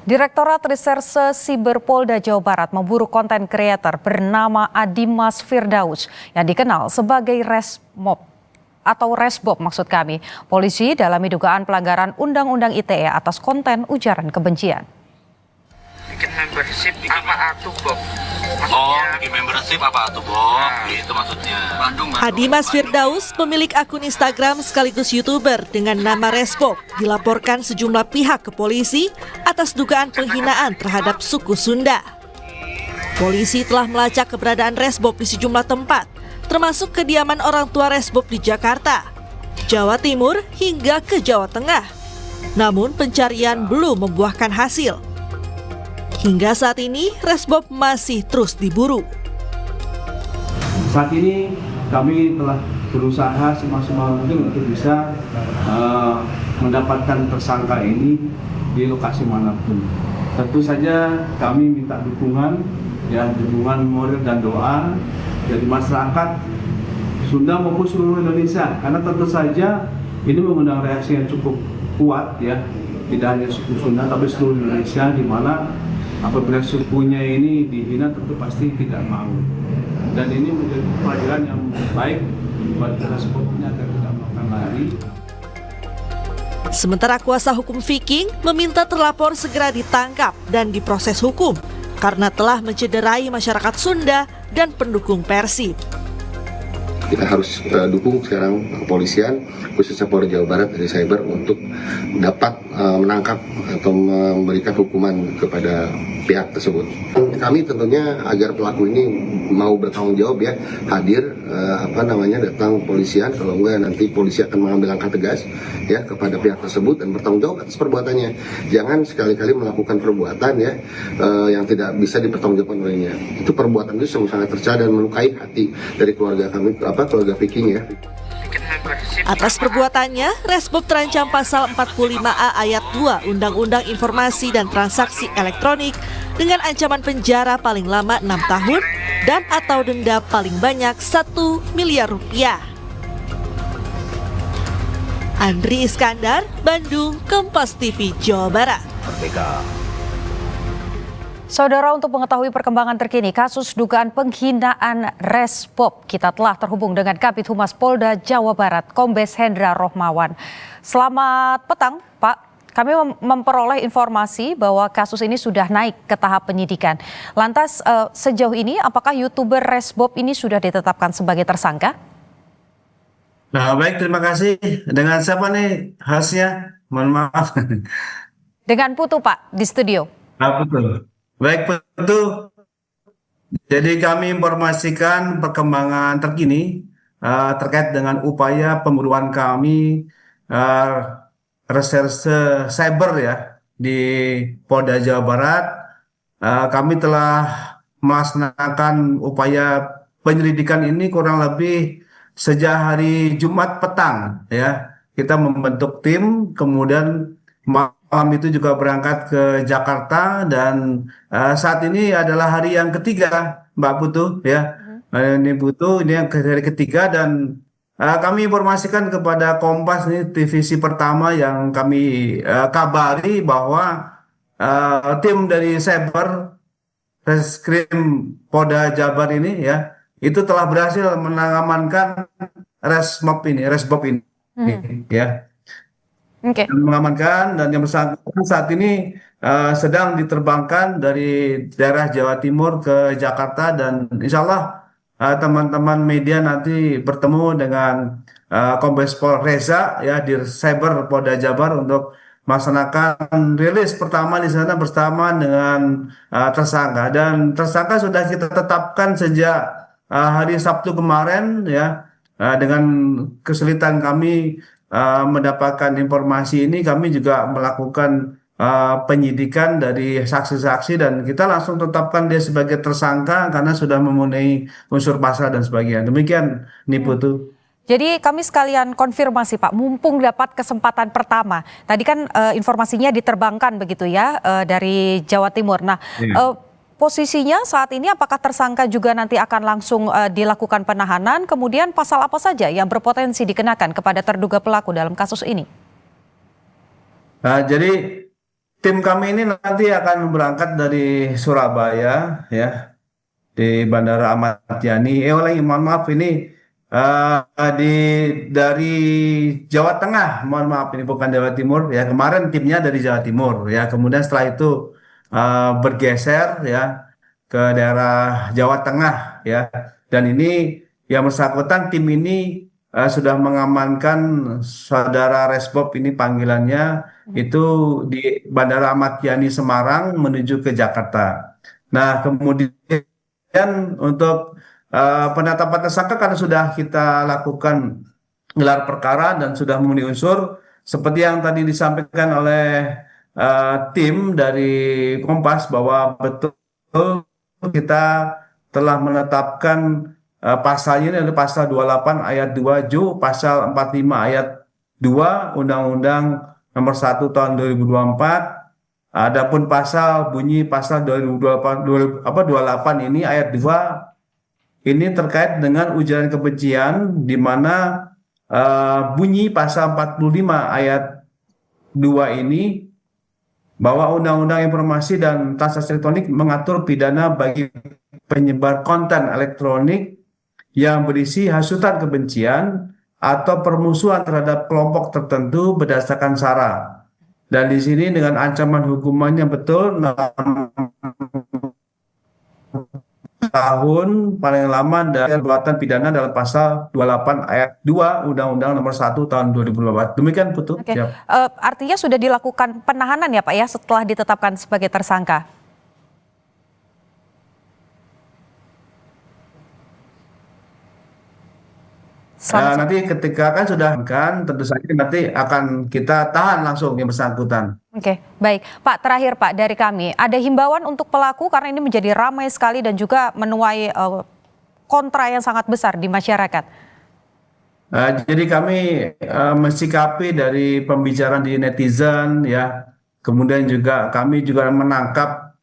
Direktorat Reserse Siber Polda Jawa Barat memburu konten kreator bernama Adimas Firdaus yang dikenal sebagai Resmob atau Resbob maksud kami. Polisi dalami dugaan pelanggaran Undang-Undang ITE atas konten ujaran kebencian. Bikin membership apa atuh Bob? Bikin membership apa atuh Bob? Itu maksudnya. Adimas Firdaus, pemilik akun Instagram sekaligus YouTuber dengan nama Resbob, dilaporkan sejumlah pihak ke polisi atas dugaan penghinaan terhadap suku Sunda. Polisi telah melacak keberadaan Resbob di sejumlah tempat, termasuk kediaman orang tua Resbob di Jakarta, Jawa Timur hingga ke Jawa Tengah. Namun pencarian belum membuahkan hasil. Hingga saat ini, Resbob masih terus diburu. Saat ini kami telah berusaha semaksimal mungkin untuk bisa mendapatkan tersangka ini di lokasi manapun. Tentu saja kami minta dukungan moral dan doa dari masyarakat Sunda maupun seluruh Indonesia, karena tentu saja ini mengundang reaksi yang cukup kuat ya, tidak hanya suku Sunda tapi seluruh Indonesia, di mana apabila sukunya ini dihina tentu pasti tidak mau, dan ini menjadi pelajaran yang baik buat transportnya agar tidak melakukan lagi. Sementara kuasa hukum Viking meminta terlapor segera ditangkap dan diproses hukum karena telah mencederai masyarakat Sunda dan pendukung Persib. Kita harus dukung sekarang kepolisian, khususnya Polda Jawa Barat dari cyber untuk dapat menangkap atau memberikan hukuman kepada pihak tersebut. Kami tentunya agar pelaku ini mau bertanggung jawab ya, hadir datang polisian, kalau enggak nanti polisi akan mengambil langkah tegas ya kepada pihak tersebut dan bertanggung jawab atas perbuatannya. Jangan sekali-kali melakukan perbuatan ya yang tidak bisa dipertanggungjawabkan olehnya. Itu perbuatan itu sangat tercela dan melukai hati dari keluarga kami, keluarga Viking ya. Atas perbuatannya, Resbob terancam pasal 45A ayat 2 Undang-Undang Informasi dan Transaksi Elektronik dengan ancaman penjara paling lama 6 tahun dan atau denda paling banyak 1 miliar rupiah. Andri Iskandar, Bandung, Kompas TV, Jawa Barat. Saudara, untuk mengetahui perkembangan terkini kasus dugaan penghinaan Resbob, kita telah terhubung dengan Kabid Humas Polda Jawa Barat, Kombes Hendra Rohmawan. Selamat petang, Pak. Kami memperoleh informasi bahwa kasus ini sudah naik ke tahap penyidikan. Lantas sejauh ini apakah YouTuber Resbob ini sudah ditetapkan sebagai tersangka? Nah, baik, terima kasih. Dengan siapa nih khasnya? Mohon maaf. Dengan Putu, Pak, di studio. Betul. Baik, Putu. Jadi kami informasikan perkembangan terkini terkait dengan upaya pemburuan kami Reserse Cyber ya di Polda Jawa Barat. Kami telah melaksanakan upaya penyelidikan ini kurang lebih sejak hari Jumat petang ya. Kita membentuk tim, kemudian malam itu juga berangkat ke Jakarta, dan saat ini adalah hari yang ketiga, Mbak Putu ya. Ini Putu, ini yang hari ketiga, dan kami informasikan kepada Kompas, ini divisi pertama yang kami kabari bahwa tim dari Cyber Reskrim Polda Jabar ini ya, itu telah berhasil mengamankan Resbob ini ya. Okay. Mengamankan, dan yang bersangkutan saat ini sedang diterbangkan dari daerah Jawa Timur ke Jakarta, dan insya Allah teman-teman media nanti bertemu dengan Kombes Pol Reza ya di Cyber Polda Jabar untuk melaksanakan rilis pertama di sana bersama dengan tersangka, dan tersangka sudah kita tetapkan sejak hari Sabtu kemarin ya. Dengan kesulitan kami mendapatkan informasi ini, kami juga melakukan penyidikan dari saksi-saksi, dan kita langsung tetapkan dia sebagai tersangka karena sudah memenuhi unsur pasal dan sebagainya. Demikian nih Putu. Jadi kami sekalian konfirmasi Pak, mumpung dapat kesempatan pertama. Tadi kan informasinya diterbangkan begitu ya dari Jawa Timur. Nah, posisinya saat ini apakah tersangka juga nanti akan langsung dilakukan penahanan? Kemudian pasal apa saja yang berpotensi dikenakan kepada terduga pelaku dalam kasus ini? Jadi tim kami ini nanti akan berangkat dari Surabaya ya, di Bandara Ahmad Yani. Mohon maaf ini di dari Jawa Tengah, mohon maaf ini bukan Jawa Timur ya. Kemarin timnya dari Jawa Timur ya. Kemudian setelah itu bergeser ya ke daerah Jawa Tengah ya. Dan ini yang bersangkutan tim ini sudah mengamankan saudara Resbob ini panggilannya itu di Bandara Ahmad Yani Semarang menuju ke Jakarta. Nah, kemudian untuk penetapan tersangka karena sudah kita lakukan gelar perkara dan sudah memenuhi unsur seperti yang tadi disampaikan oleh tim dari Kompas bahwa betul kita telah menetapkan pasalnya ini adalah pasal 28 ayat 2 Ju, pasal 45 ayat 2 Undang-Undang Nomor 1 Tahun 2024. Adapun bunyi pasal 28 ini ayat 2 ini terkait dengan ujaran kebencian di mana bunyi pasal 45 ayat 2 ini bahwa Undang-Undang Informasi dan Transaksi Elektronik mengatur pidana bagi penyebar konten elektronik yang berisi hasutan kebencian atau permusuhan terhadap kelompok tertentu berdasarkan sara. Dan di sini dengan ancaman hukumannya betul 6 tahun paling lama dari perbuatan pidana dalam pasal 28 ayat 2 Undang-Undang Nomor 1 Tahun 2024. Demikian Putu. Oke. Artinya sudah dilakukan penahanan ya Pak ya setelah ditetapkan sebagai tersangka? Nanti ketika tentu saja nanti akan kita tahan langsung yang bersangkutan. Oke, baik. Pak, terakhir Pak dari kami, ada himbauan untuk pelaku karena ini menjadi ramai sekali dan juga menuai kontra yang sangat besar di masyarakat. Jadi kami mensikapi dari pembicaraan di netizen ya, kemudian juga kami juga menangkap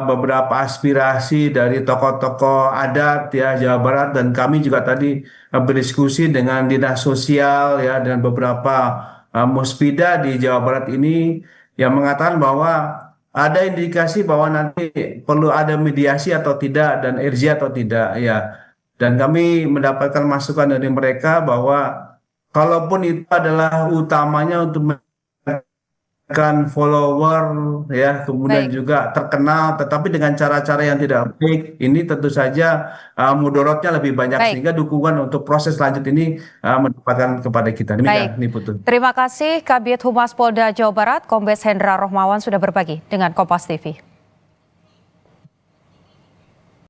beberapa aspirasi dari tokoh-tokoh adat ya Jawa Barat dan kami juga tadi berdiskusi dengan dinas sosial ya dan beberapa muspida di Jawa Barat ini yang mengatakan bahwa ada indikasi bahwa nanti perlu ada mediasi atau tidak dan RJ atau tidak ya. Dan kami mendapatkan masukan dari mereka bahwa kalaupun itu adalah utamanya untuk follower ya, kemudian juga terkenal, tetapi dengan cara-cara yang tidak baik, ini tentu saja mudorotnya lebih banyak sehingga dukungan untuk proses lanjut ini mendapatkan kepada kita. Demikian, ini Putu. Terima kasih Kabid Humas Polda Jawa Barat, Kombes Hendra Rohmawan sudah berbagi dengan Kompas TV.